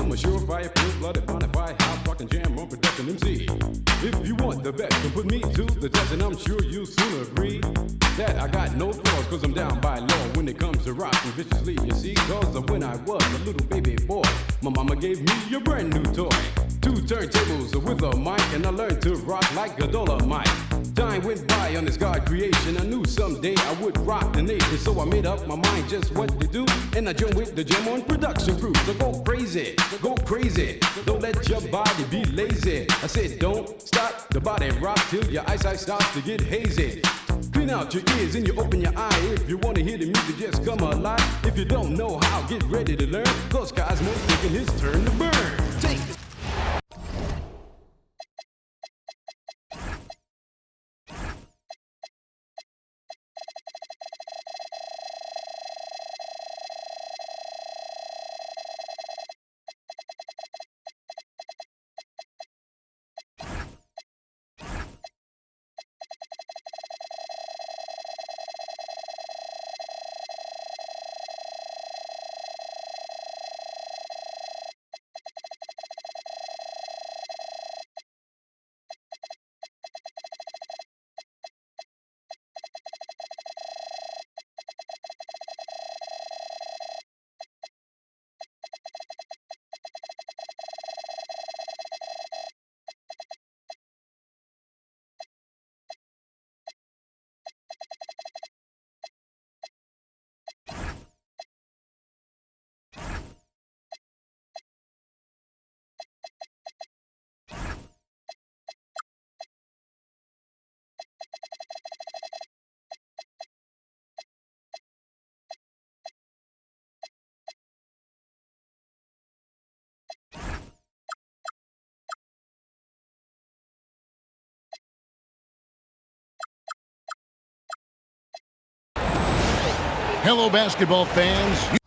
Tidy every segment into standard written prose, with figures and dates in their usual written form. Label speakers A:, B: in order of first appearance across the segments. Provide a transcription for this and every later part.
A: I'm a surefire, pure-blooded, bonafide, house rockin' jam on production MC. If you want the best, then put me to the test, and I'm sure you'll soon agree that I got no flaws, cause I'm down by law when it comes to rockin' viciously, you see. Cause when I was a little baby boy, my mama gave me a brand new toy. 2 turntables with a mic, and I learned to rock like a Dolomite. Time went by on this God creation. I knew someday I would rock the nation, so I made up my mind just what to do, and I joined with the Jam On production crew. So go crazy, don't let your body be lazy. I said don't stop the body rock till your eyesight starts to get hazy. Clean out your ears and you open your eye. If you want to hear the music, just come alive. If you don't know how, get ready to learn, cause Cosmo's taking his turn to burn. Take it.
B: Hello, basketball fans.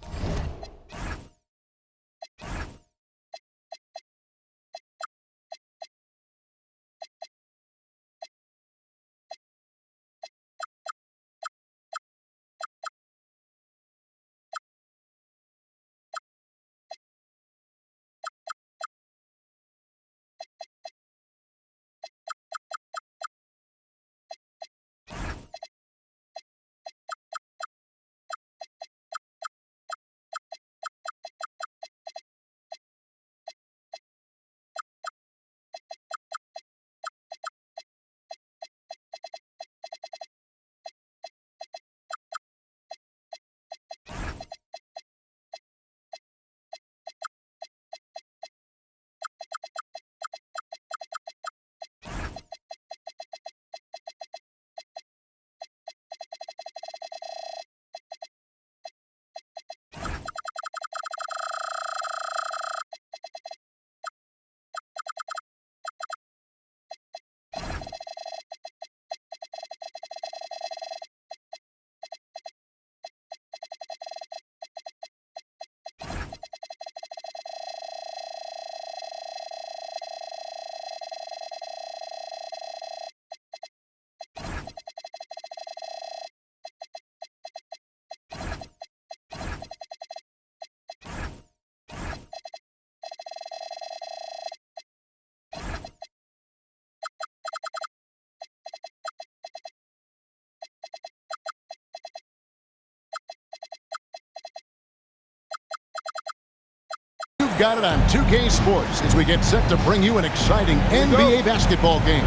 B: You've got it on 2K Sports as we get set to bring you an exciting NBA basketball game.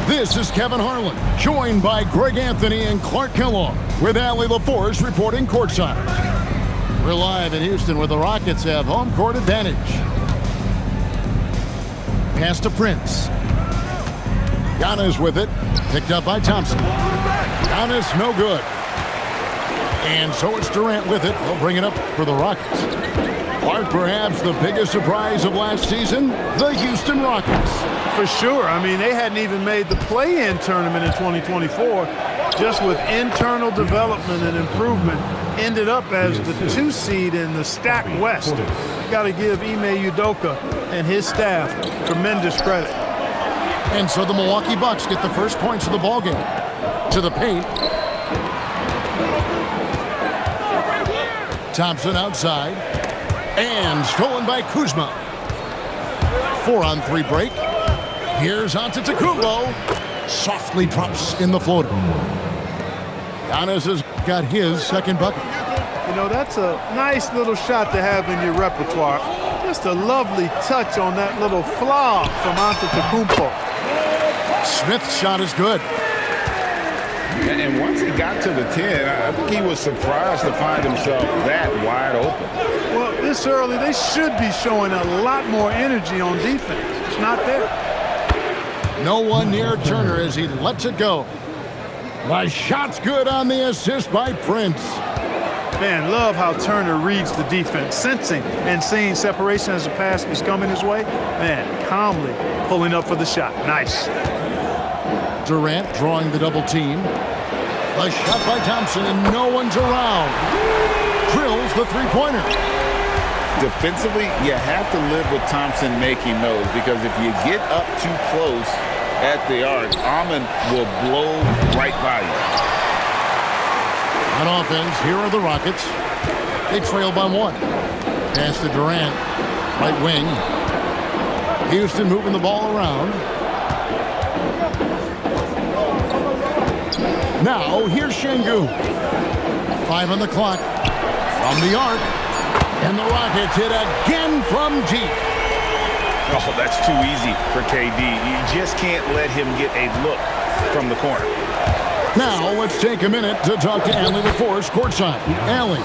B: This is Kevin Harlan, joined by Greg Anthony and Clark Kellogg, with Allie LaForce reporting courtside. We're live in Houston where the Rockets have home court advantage. Pass to Prince. Giannis with it, picked up by Thompson. Giannis no good. And so it's Durant with it. He'll bring it up for the Rockets. Clark, perhaps the biggest surprise of last season, the Houston Rockets.
C: For sure. I mean, they hadn't even made the play-in tournament in 2024. Just with internal development and improvement, ended up as the 2 seed in the stacked West. You got to give Ime Udoka and his staff tremendous credit.
B: And so the Milwaukee Bucks get the first points of the ballgame. To the paint. Thompson outside. And stolen by Kuzma. 4-on-3 break. Here's Antetokounmpo. Softly drops in the floater. Giannis has got his second bucket.
C: You know, that's a nice little shot to have in your repertoire. Just a lovely touch on that little flop from Antetokounmpo.
B: Smith's shot is good.
D: And once he got to the 10, I think he was surprised to find himself that wide open.
C: Well, this early, they should be showing a lot more energy on defense. It's not there.
B: No one near Turner as he lets it go. The shot's good on the assist by Prince.
C: Man, love how Turner reads the defense, sensing and seeing separation as the pass is coming his way. Man, calmly pulling up for the shot. Nice.
B: Durant drawing the double team. The shot by Thompson, and no one's around. Drills the three-pointer.
D: Defensively, you have to live with Thompson making those, because if you get up too close at the arc, Ahman will blow right by you.
B: On offense, here are the Rockets. They trail by 1. Pass to Durant. Right wing. Houston moving the ball around. Now, here's Şengün. 5 on the clock. From the arc. And the Rockets hit again from deep.
D: Oh, that's too easy for KD. You just can't let him get a look from the corner.
B: Now, let's take a minute to talk to Allie LaForce courtside. Allie.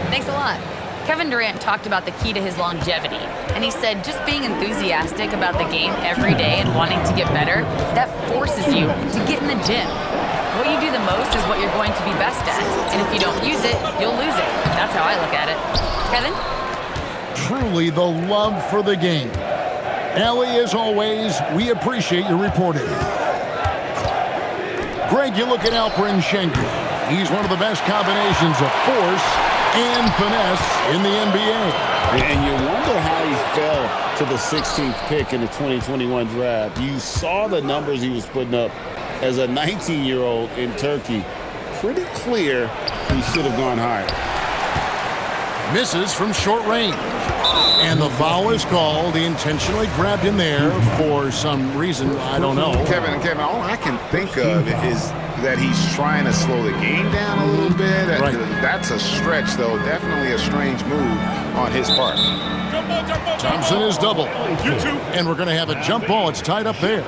E: Thanks a lot. Kevin Durant talked about the key to his longevity, and he said just being enthusiastic about the game every day and wanting to get better, that forces you to get in the gym. What you do the most is what you're going to be best at, and if you don't use it, you'll lose it. That's how I look at it. Kevin?
B: Truly the love for the game. Allie, as always, we appreciate your reporting. Greg, you look at Alperen Şengün. He's one of the best combinations of force and finesse in the NBA.
D: And you wonder how he fell to the 16th pick in the 2021 draft. You saw the numbers he was putting up as a 19-year-old in Turkey. Pretty clear he should have gone higher.
B: Misses from short range. And the foul is called. He intentionally grabbed him there for some reason. I don't know.
D: Kevin, all I can think of is that he's trying to slow the game down a little bit.
B: Right.
D: That's a stretch, though. Definitely a strange move on his part.
B: Thompson is double. And we're going to have a jump ball. It's tied up there.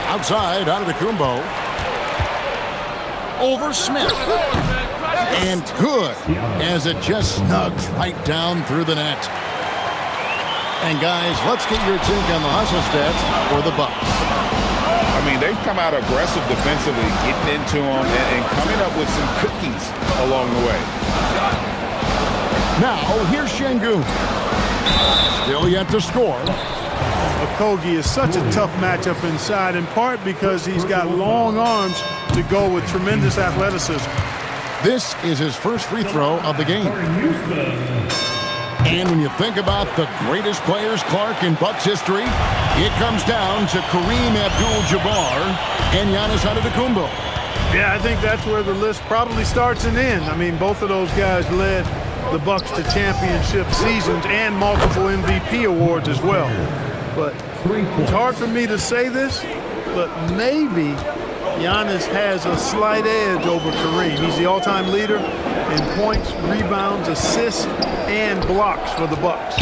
B: Outside, Antetokounmpo. Over Smith. And good, as it just snugs right down through the net. And guys, let's get your take on the hustle stats for the Bucks.
D: I mean, they've come out aggressive defensively, getting into them and coming up with some cookies along the way.
B: Now, here's Şengün. Still yet to score.
C: Okogie is such a tough matchup inside, in part because he's got long arms to go with tremendous athleticism.
B: This is his first free throw of the game. And when you think about the greatest players, Clark, in Bucks history, it comes down to Kareem Abdul-Jabbar and Giannis Antetokounmpo.
C: Yeah, I think that's where the list probably starts and ends. I mean, both of those guys led the Bucks to championship seasons and multiple MVP awards as well. But it's hard for me to say this, but maybe Giannis has a slight edge over Kareem. He's the all-time leader in points, rebounds, assists, and blocks for the Bucks.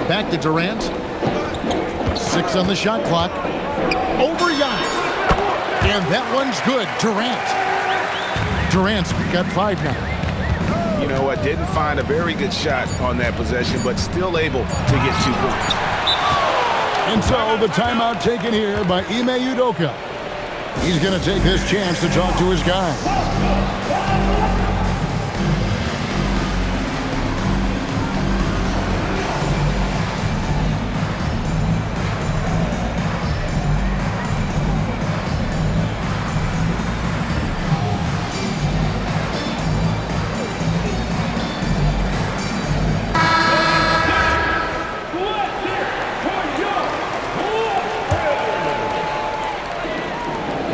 B: Back to Durant. 6 on the shot clock. Over Giannis. And that one's good. Durant's got 5 now.
D: You know what? Didn't find a very good shot on that possession, but still able to get 2 points.
B: And so the timeout taken here by Ime Udoka. He's going to take this chance to talk to his guys.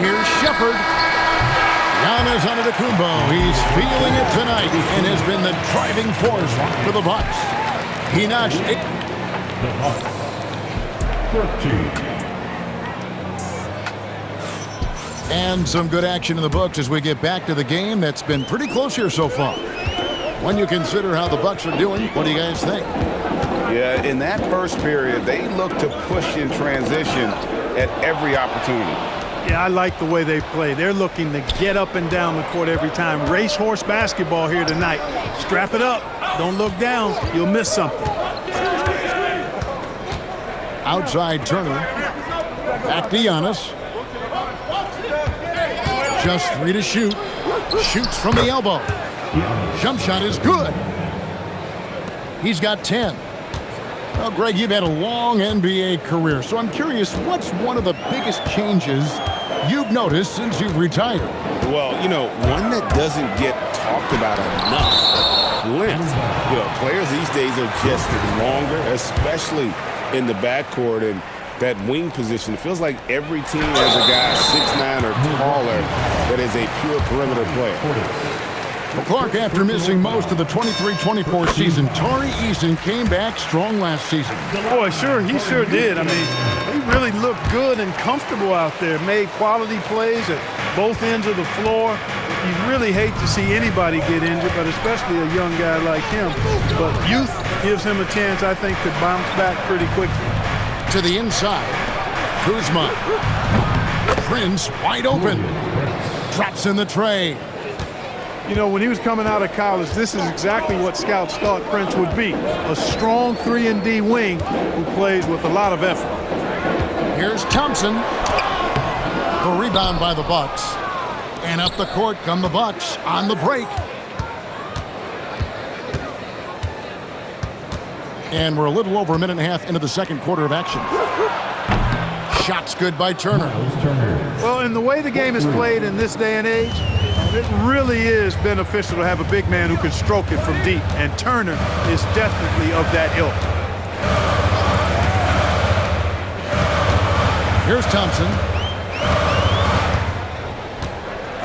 B: Here's Shepard. Giannis Antetokounmpo. He's feeling it tonight and has been the driving force for the Bucks. He notched it.
A: 13.
B: And some good action in the books as we get back to the game that's been pretty close here so far. When you consider how the Bucks are doing, what do you guys think?
D: Yeah, in that first period, they looked to push in transition at every opportunity.
C: Yeah, I like the way they play. They're looking to get up and down the court every time. Racehorse basketball here tonight. Strap it up. Don't look down. You'll miss something.
B: Outside Turner. Back to Giannis. Just 3 to shoot. Shoots from the elbow. Jump shot is good. He's got 10. Well, Greg, you've had a long NBA career, so I'm curious, what's one of the biggest changes you've noticed since you've retired?
D: Well, one that doesn't get talked about enough. Length. Players these days are just longer, especially in the backcourt and that wing position. It feels like every team has a guy 6'9" or taller that is a pure perimeter player.
B: Well, Clark, after missing most of the 23-24 season, Tari Eason came back strong last season.
C: Boy, he sure did. I mean, he really looked good and comfortable out there, made quality plays at both ends of the floor. You really hate to see anybody get injured, but especially a young guy like him. But youth gives him a chance, I think, to bounce back pretty quickly.
B: To the inside, Kuzma. Prince wide open. Drops in the tray.
C: When he was coming out of college, this is exactly what scouts thought Prince would be. A strong 3-and-D wing who plays with a lot of effort.
B: Here's Thompson. The rebound by the Bucks. And up the court come the Bucks on the break. And we're a little over a minute and a half into the second quarter of action. Shots good by Turner.
C: Well, in the way the game is played in this day and age, it really is beneficial to have a big man who can stroke it from deep, and Turner is definitely of that ilk.
B: Here's Thompson.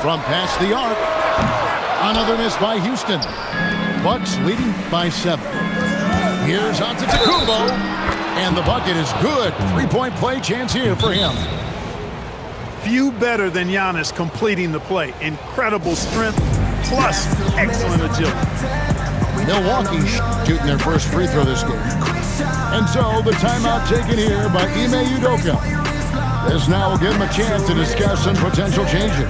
B: From past the arc. Another miss by Houston. Bucks leading by 7. Here's Antetokounmpo. And the bucket is good. 3-point play chance here for him.
C: Few better than Giannis completing the play. Incredible strength plus excellent agility.
B: Milwaukee shooting their first free throw this game. And so the timeout taken here by Ime Udoka. This now will give him a chance to discuss some potential changes.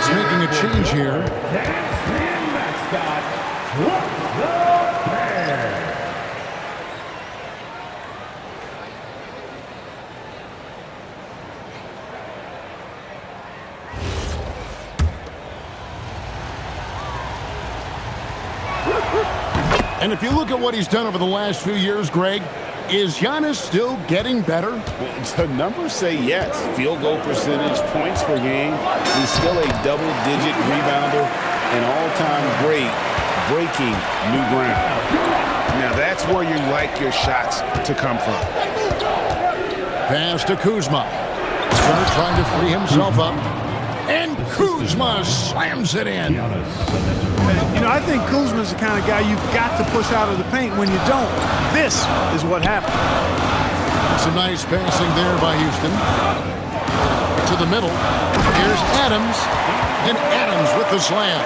B: Making a change here. And if you look at what he's done over the last few years, Greg, is Giannis still getting better?
D: The numbers say yes. Field goal percentage, points per game. He's still a double-digit rebounder and all-time great breaking new ground. Now that's where you like your shots to come from.
B: Pass to Kuzma. Turner trying to free himself up. And Kuzma slams it in.
C: I think Kuzma's the kind of guy you've got to push out of the paint. When you don't, this is what happens.
B: Some nice passing there by Houston. To the middle. Here's Adams. And Adams with the slam.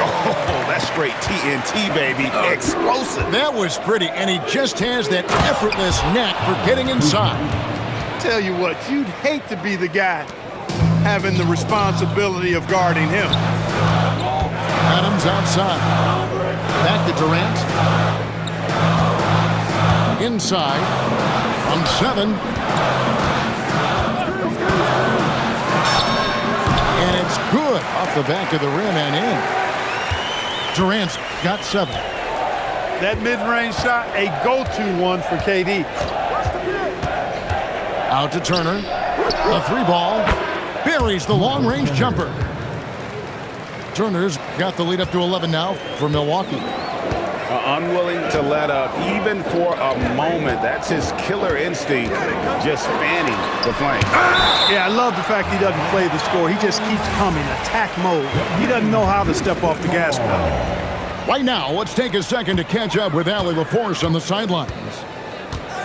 D: Oh, That's straight TNT, baby. Explosive.
B: That was pretty, and he just has that effortless knack for getting inside.
C: Tell you what, you'd hate to be the guy having the responsibility of guarding him.
B: Adams outside. Back to Durant. Inside. From 7. And it's good off the back of the rim and in. Durant's got 7.
C: That mid-range shot, a go-to one for KD.
B: Out to Turner. A 3-ball. Buries the long-range jumper. Turner's got the lead up to 11 now for Milwaukee.
D: Unwilling to let up even for a moment. That's his killer instinct, just fanning the flame.
C: Yeah, I love the fact he doesn't play the score. He just keeps coming, attack mode. He doesn't know how to step off the gas pedal.
B: Right now, let's take a second to catch up with Allie LaForce on the sidelines.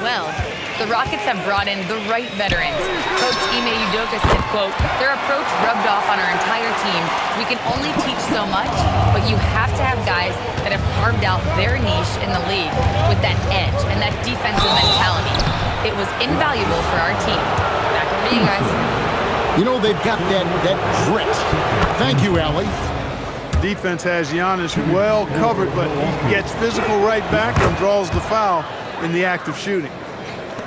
E: Well, the Rockets have brought in the right veterans. Coach Ime Udoka said, quote, "Their approach rubbed off on our entire team. We can only teach so much, but you have to have guys that have carved out their niche in the league with that edge and that defensive mentality. It was invaluable for our team." Back over to you guys.
B: You know, they've got that grit. Thank you, Allie.
C: Defense has Giannis well covered, but he gets physical right back and draws the foul in the act of shooting.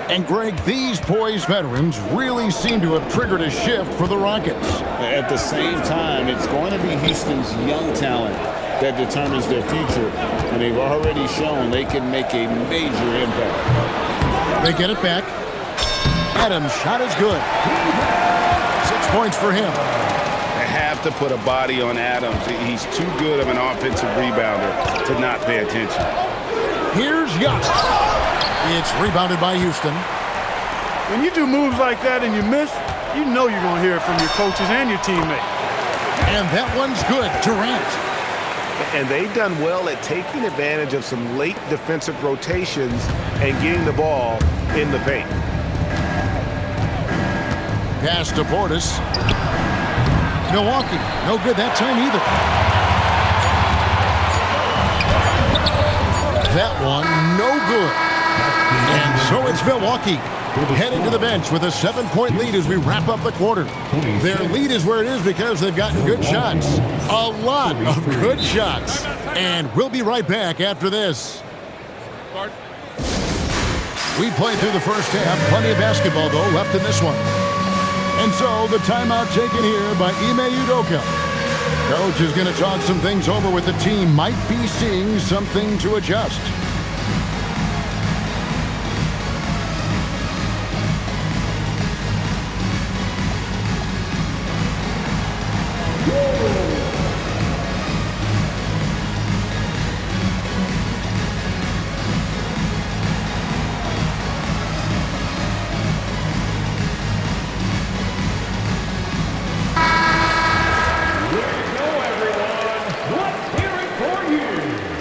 B: And Greg, these poised veterans really seem to have triggered a shift for the Rockets.
D: At the same time, it's going to be Houston's young talent that determines their future, and they've already shown they can make a major impact.
B: They get it back. Adams' shot is good. 6 points for him.
D: They have to put a body on Adams. He's too good of an offensive rebounder to not pay attention.
B: Here's Giannis. It's rebounded by Houston.
C: When you do moves like that and you miss, you know you're going to hear it from your coaches and your teammates.
B: And that one's good. Durant.
F: And they've done well at taking advantage of some late defensive rotations and getting the ball in the paint.
B: Pass to Portis. Milwaukee, no good that time either. That one, no good. And so it's Milwaukee heading to the bench with a 7-point lead as we wrap up the quarter. Their lead is where it is because they've gotten good shots. A lot of good shots. And we'll be right back after this. We played through the first half. Plenty of basketball, though, left in this one. And so the timeout taken here by Ime Udoka. Coach is going to talk some things over with the team. Might be seeing something to adjust.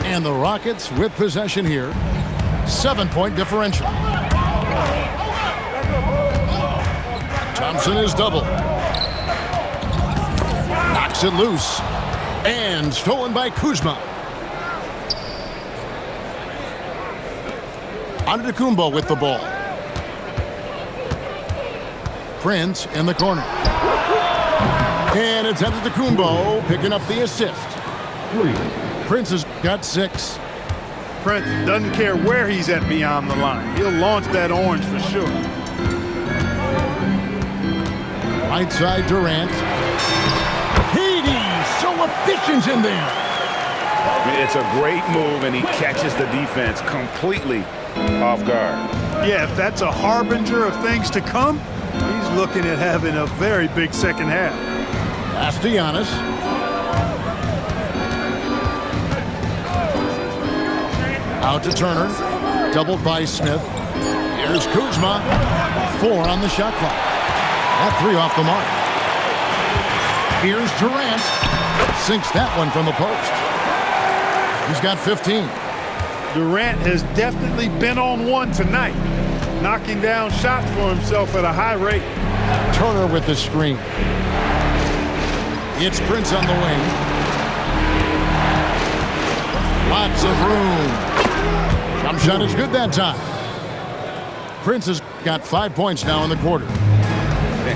B: And the Rockets with possession here. 7-point differential. Thompson is doubled. Knocks it loose. And stolen by Kuzma. Antetokounmpo with the ball. Prince in the corner. And it's Antetokounmpo picking up the assist. Prince has got 6.
C: Prince doesn't care where he's at beyond the line. He'll launch that orange for sure.
B: Right side Durant. KD so efficient in there.
F: It's a great move, and he catches the defense completely off guard.
C: Yeah, if that's a harbinger of things to come, he's looking at having a very big second half.
B: Pass to Giannis. Out to Turner. Doubled by Smith. Here's Kuzma. 4 on the shot clock. That 3 off the mark. Here's Durant. Sinks that one from the post. He's got 15.
C: Durant has definitely been on one tonight, knocking down shots for himself at a high rate.
B: Turner with the screen. It's Prince on the wing. Lots of room. Jump shot is good that time. Prince has got 5 points now in the quarter.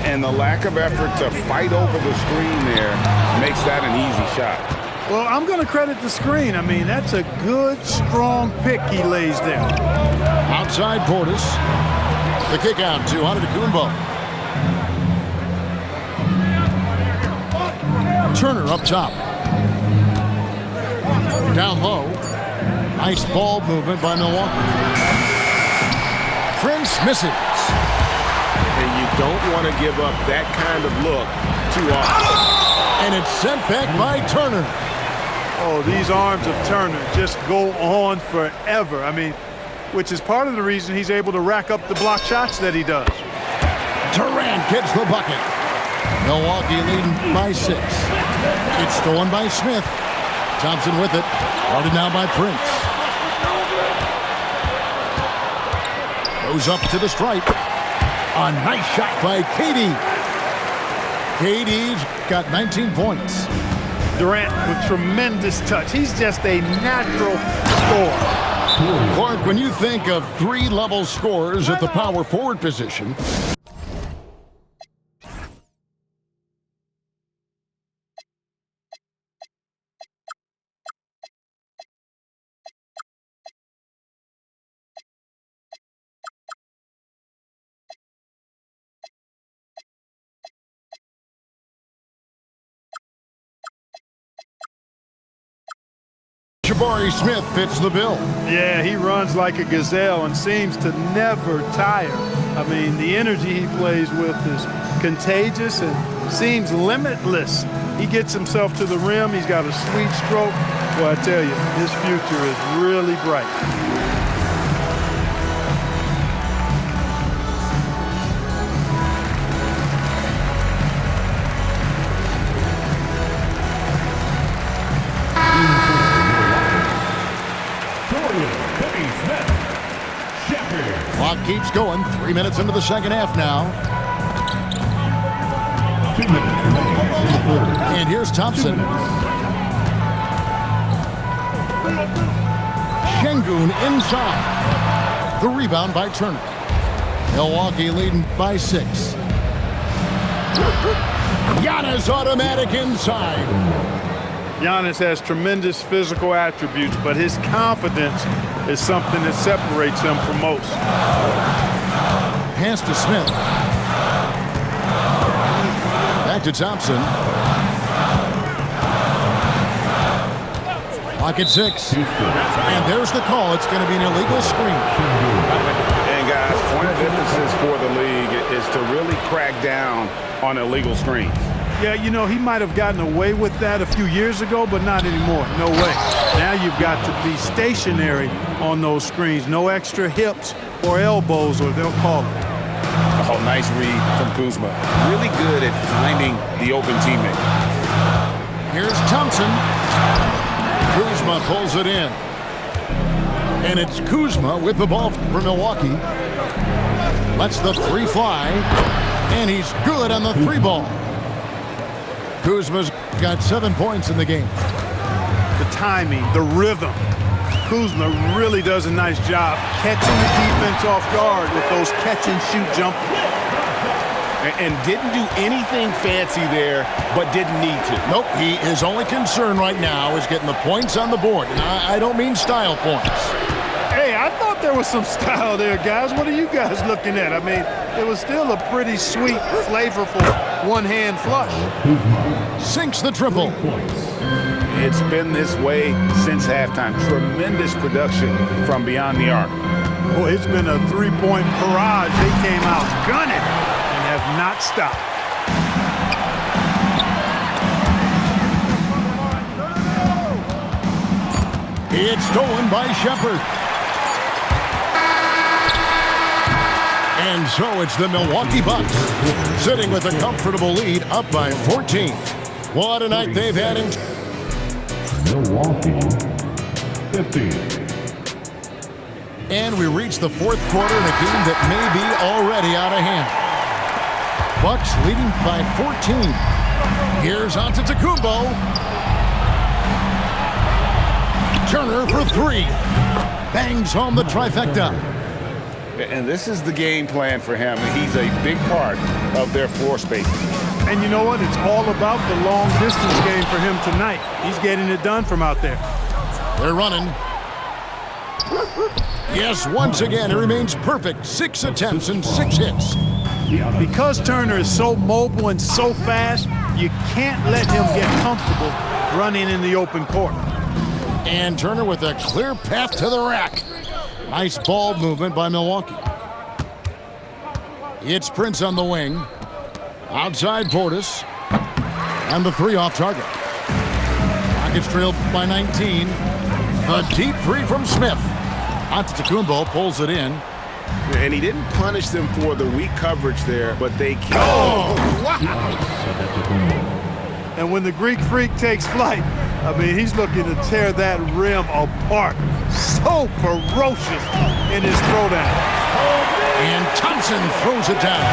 D: And the lack of effort to fight over the screen there makes that an easy shot.
C: Well, I'm going to credit the screen. I mean, that's a good, strong pick he lays there.
B: Outside Portis. The kick out to Antetokounmpo. Turner up top. Down low. Nice ball movement by Milwaukee. Prince misses.
F: And you don't want to give up that kind of look too often.
B: And it's sent back by Turner.
C: Oh, these arms of Turner just go on forever. I mean, which is part of the reason he's able to rack up the block shots that he does.
B: Durant gets the bucket. Milwaukee leading by 6. It's stolen by Smith. Thompson with it. Guarded now by Prince. Goes up to the stripe. A nice shot by KD. KD's got 19 points.
C: Durant with tremendous touch. He's just a natural scorer.
B: Clark, when you think of 3-level scorers at the power forward position, Jabari Smith fits the bill.
C: Yeah, he runs like a gazelle and seems to never tire. I mean, the energy he plays with is contagious and seems limitless. He gets himself to the rim. He's got a sweet stroke. Well, I tell you, his future is really bright.
B: Clock keeps going. 3 minutes into the second half now.
A: 2 minutes remaining.
B: And here's Thompson. Şengün inside. The rebound by Turner. Milwaukee leading by 6. Giannis automatic inside.
C: Giannis has tremendous physical attributes, but his confidence is something that separates him from most.
B: Pass to Smith. Back to Thompson. Pocket 6. And there's the call. It's going to be an illegal screen.
D: And guys, point of emphasis for the league is to really crack down on illegal screens.
C: Yeah, you know, he might have gotten away with that a few years ago, but not anymore. No way. Now you've got to be stationary on those screens. No extra hips or elbows, or they'll call it.
D: Oh, nice read from Kuzma. Really good at finding the open teammate.
B: Here's Thompson. Kuzma pulls it in. And it's Kuzma with the ball for Milwaukee. Lets the 3 fly. And he's good on the 3 ball. Kuzma's got 7 points in the game.
C: The timing, the rhythm. Kuzma really does a nice job catching the defense off guard with those catch-and-shoot jumpers.
F: And didn't do anything fancy there, but didn't need to.
B: Nope, his only concern right now is getting the points on the board. And I don't mean style points.
C: Hey, I thought there was some style there, guys. What are you guys looking at? I mean, it was still a pretty sweet, flavorful one-hand flush.
B: Sinks the triple.
D: It's been this way since halftime. Tremendous production from beyond the arc.
C: Boy, it's been a 3-point barrage. They came out gunning and have not stopped.
B: It's stolen by Shepherd. And so it's the Milwaukee Bucks sitting with a comfortable lead up by 14. What a night they've had in
A: Milwaukee, 15.
B: And we reach the 4th quarter in a game that may be already out of hand. Bucks leading by 14. Here's Antetokounmpo. Turner for three. Bangs home the trifecta.
D: And this is the game plan for him. He's a big part of their floor spacing.
C: And you know what? It's all about the long distance game for him tonight. He's getting it done from out there.
B: They're running. Yes, once again, it remains perfect. 6 attempts and 6 hits.
C: Because Turner is so mobile and so fast, you can't let him get comfortable running in the open court.
B: And Turner with a clear path to the rack. Nice ball movement by Milwaukee. It's Prince on the wing. Outside Portis. And the three off target. Rockets trailed by 19. A deep three from Smith. Antetokounmpo pulls it in.
F: And he didn't punish them for the weak coverage there, but they kept.
C: Oh, wow. And when the Greek Freak takes flight, I mean, he's looking to tear that rim apart. So ferocious in his throwdown.
B: And Thompson throws it down.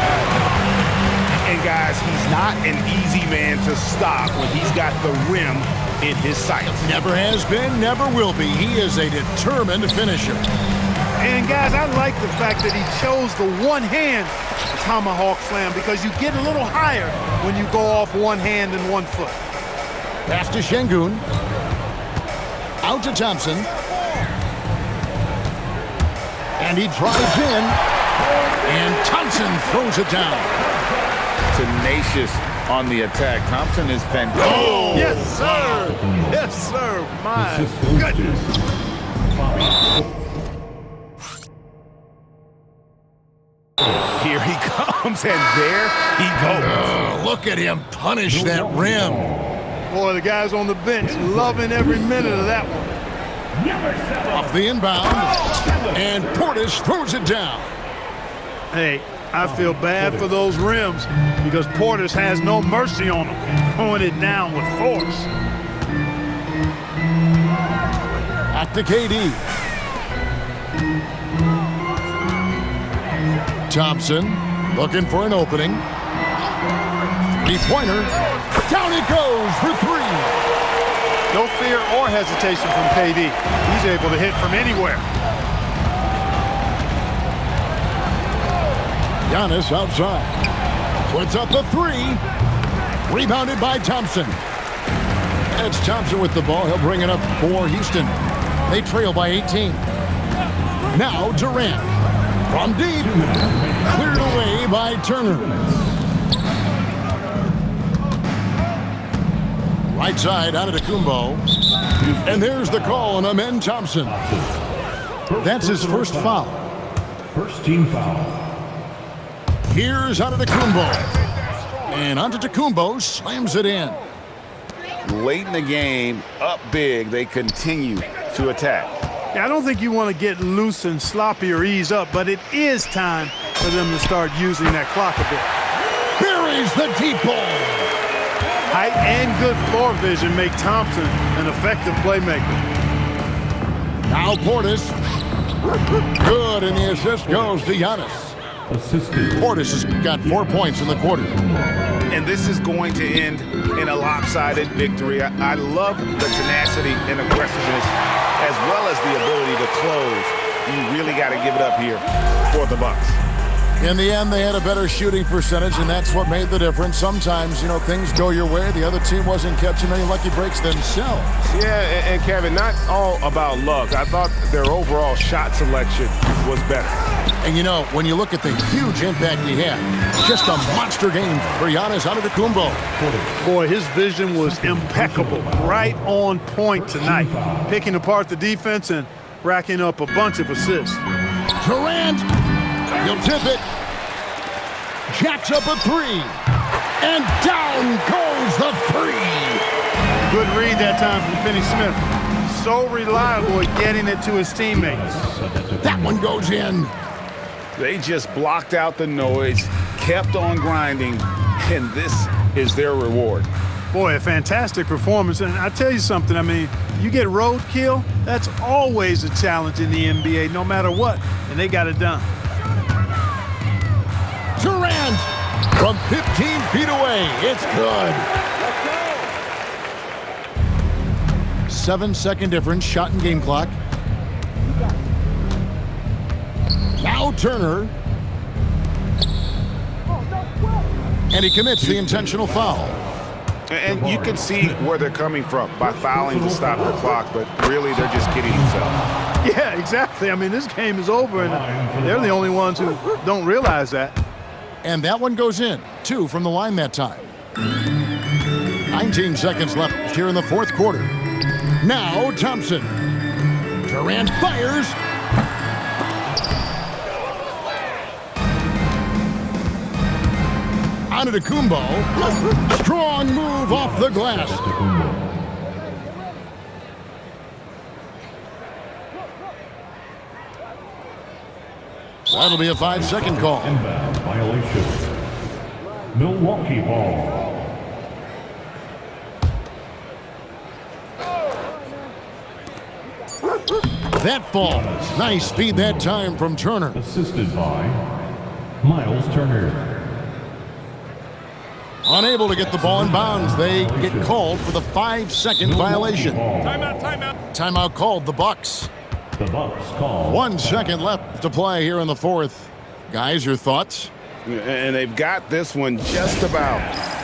F: And guys, he's not an easy man to stop when he's got the rim in his sights.
B: Never has been, never will be. He is a determined finisher.
C: And guys, I like the fact that he chose the one-hand tomahawk slam because you get a little higher when you go off one hand and 1 foot.
B: Pass to Şengün. Out to Thompson. And he drives in. And Thompson throws it down.
D: Tenacious on the attack. Thompson is fantastic.
B: Oh!
C: Yes, sir. Yes, sir. My goodness.
F: Here he comes, and there he goes.
B: Look at him punish that rim.
C: Boy, the guys on the bench loving every minute of that one.
B: Off the inbound. And Portis throws it down.
C: Hey, I feel bad for those rims because Portis has no mercy on them, throwing it down with force.
B: Back to KD. Thompson looking for an opening. Three-pointer. Down it goes for three.
C: No fear or hesitation from KD. He's able to hit from anywhere.
B: Giannis outside. Puts up a three. Rebounded by Thompson. It's Thompson with the ball. He'll bring it up for Houston. They trail by 18. Now Durant. From deep. Cleared away by Turner. Right side out of Antetokounmpo. And there's the call on Amen Thompson. That's his first foul.
G: First team foul.
B: Here's Antetokounmpo. And Antetokounmpo slams it in.
D: Late in the game, up big, they continue to attack.
C: Yeah, I don't think you want to get loose and sloppy or ease up, but it is time for them to start using that clock a bit.
B: Buries the deep ball.
C: Height and good floor vision make Thompson an effective playmaker.
B: Now Portis. Good, and the assist goes to Giannis.
G: Assisted.
B: Portis has got 4 points in the quarter.
F: And this is going to end in a lopsided victory. I love the tenacity and aggressiveness as well as the ability to close. You really got to give it up here for the Bucks.
B: In the end, they had a better shooting percentage, and that's what made the difference. Sometimes, things go your way. The other team wasn't catching any lucky breaks themselves.
F: Yeah, and Kevin, not all about luck. I thought their overall shot selection was better.
B: And when you look at the huge impact he had, just a monster game for Giannis Antetokounmpo.
C: Boy, his vision was impeccable, right on point tonight, picking apart the defense and racking up a bunch of assists.
B: Durant, he'll tip it. Jacks up a three. And down goes the three.
C: Good read that time from Finney Smith. So reliable at getting it to his teammates.
B: That one goes in.
F: They just blocked out the noise, kept on grinding, and this is their reward.
C: Boy, a fantastic performance. And I tell you something, you get roadkill, that's always a challenge in the NBA, no matter what. And they got it done.
B: Durant from 15 feet away. It's good. 7-second difference, shot and game clock. Now Turner. And he commits the intentional foul.
F: And you can see where they're coming from by fouling to stop the clock, but really they're just kidding themselves.
C: Yeah, exactly. I mean, this game is over, and they're the only ones who don't realize that.
B: And that one goes in. 2 from the line that time. 19 seconds left here in the fourth quarter. Now Thompson. Durant fires. Antetokounmpo. Strong move off the glass. That'll be a 5-second call.
G: Inbound violation. Milwaukee ball.
B: That falls. Nice speed that time from Turner.
G: Assisted by Miles Turner.
B: Unable to get the ball in bounds. They get called for the 5-second violation. Timeout called the Bucks.
G: The Bucks call.
B: 1 second left to play here in the fourth. Guys, your thoughts?
F: And they've got this one just about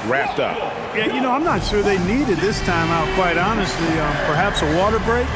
F: wrapped up.
C: Yeah, you know, I'm not sure they needed this timeout, quite honestly. Perhaps a water break?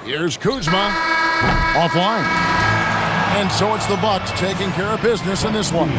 B: Here's Kuzma offline. And so it's the Bucks taking care of business in this one.